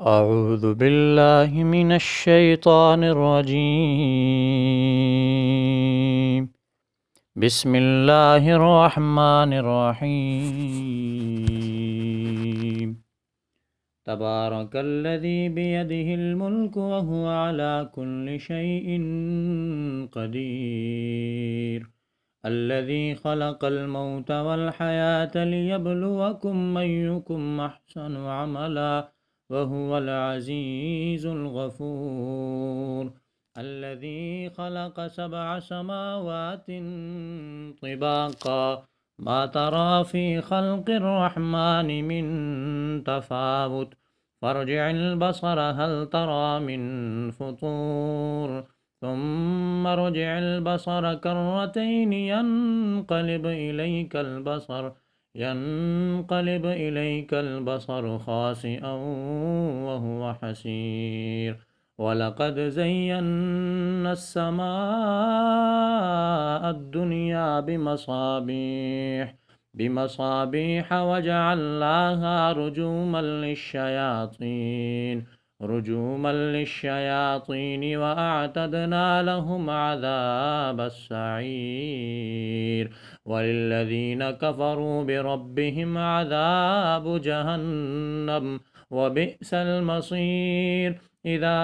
أعوذ بالله من الشيطان الرجيم. بسم الله الرحمن الرحيم. تبارك الذي بيده الملك وهو على كل شيء قدير. الذي خلق الموت والحياة ليبلوكم أيكم أحسن عملا وهو العزيز الغفور. الذي خلق 7 سماوات طباقا ما ترى في خلق الرحمن من تفاوت فارجع البصر هل ترى من فطور ثم ارجع البصر كرتين ينقلب إليك البصر خاسئا وهو حسير. ولقد زينا السماء الدنيا بمصابيح وجعلناها رجوما للشياطين وأعتدنا لهم عذاب السعير. وللذين كفروا بربهم عذاب جهنم وبئس المصير. إذا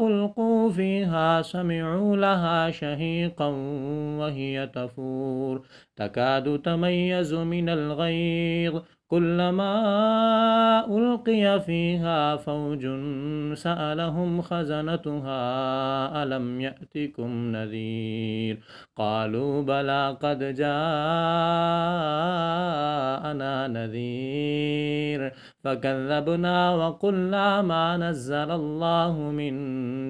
ألقوا فيها سمعوا لها شهيقا وهي تفور تكاد تميز من الغيظ كلما ألقي فيها فوج سألهم خزنتها ألم يأتكم نذير قالوا بلى قد جاءنا نذير فكذبنا وقلنا ما نزل الله من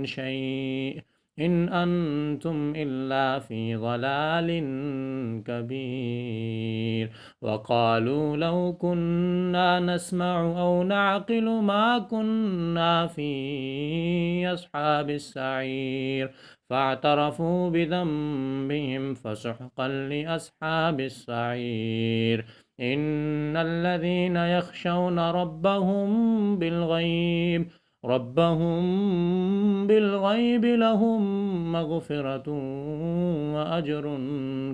شيء إن أنتم إلا في ضلال كبير. وقالوا لو كنا نسمع أو نعقل ما كنا في أصحاب السعير فاعترفوا بذنبهم فسحقا لأصحاب السعير. إن الذين يخشون ربهم بالغيب لهم مغفرة وأجر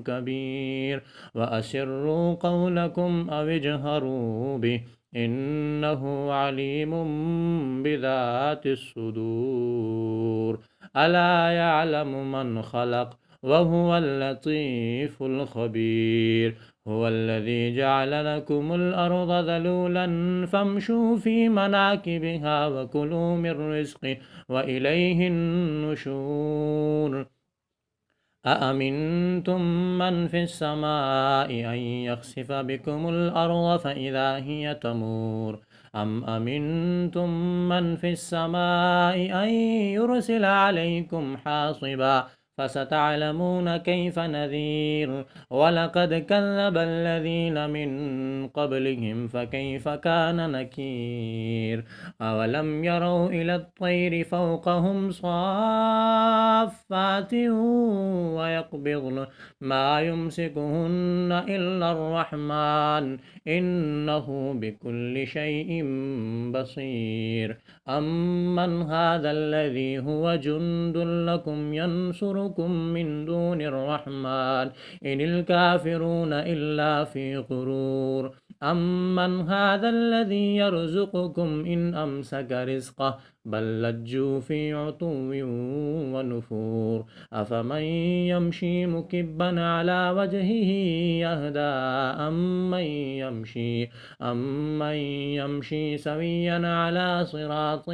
كبير. وأسروا قولكم أو اجهروا به إنه عليم بذات الصدور. ألا يعلم من خلق وهو اللطيف الخبير. هو الذي جعل لكم الأرض ذلولا فامشوا في مناكبها وكلوا من رزقه وإليه النشور. أأمنتم من في السماء أن يخسف بكم الأرض فإذا هي تمور أم أمنتم من في السماء أن يرسل عليكم حاصبا فستعلمون كيف نذير. ولقد كذب الذين من قبلهم فكيف كان نكير. أولم يروا إلى الطير فوقهم صافات ويقبضن ما يمسكهن إلا الرحمن إنه بكل شيء بصير. أمن هذا الذي هو جند لكم ينصركم من دون الرحمن إن الكافرون إلا في غرور. أمن هذا الذي يرزقكم إن أمسك رزقه بل لجوا في عتو ونفور. أفمن يمشي مكبا على وجهه يهدى أمن يمشي سويا على صراط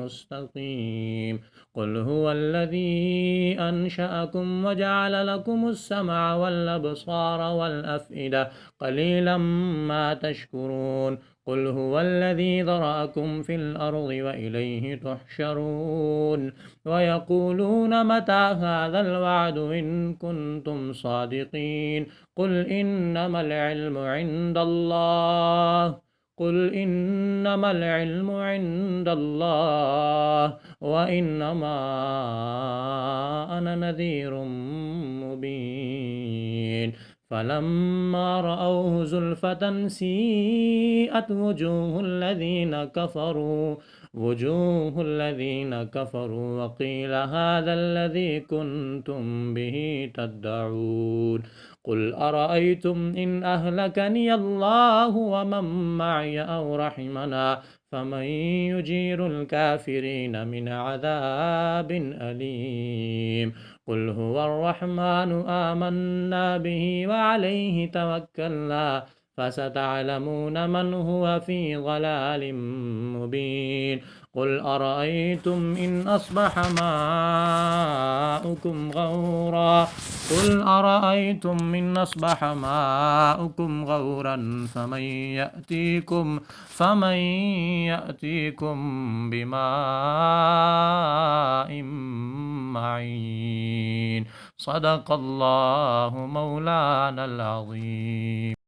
مستقيم. قل هو الذي أنشأكم وجعل لكم السمع والأبصار والأفئدة قليلا ما تشكرون. قل هو الذي ذرأكم في الأرض وإليه تحشرون. ويقولون متى هذا الوعد إن كنتم صادقين. قل إنما العلم عند الله وإنما أنا نذير مبين. فلما رأوه زلفة سيئت وجوه الذين كفروا وقيل هذا الذي كنتم به تدعون قل أرأيتم إن أهلكني الله ومن معي أو رحمنا فمن يجير الكافرين من عذاب أليم قل هو الرحمن آمنا به وعليه توكلنا فستعلمون من هو في ضلال مبين قل أرأيتم إن أصبح ماؤكم غورا فمن يأتيكم بماء معين صدق الله مولانا العظيم.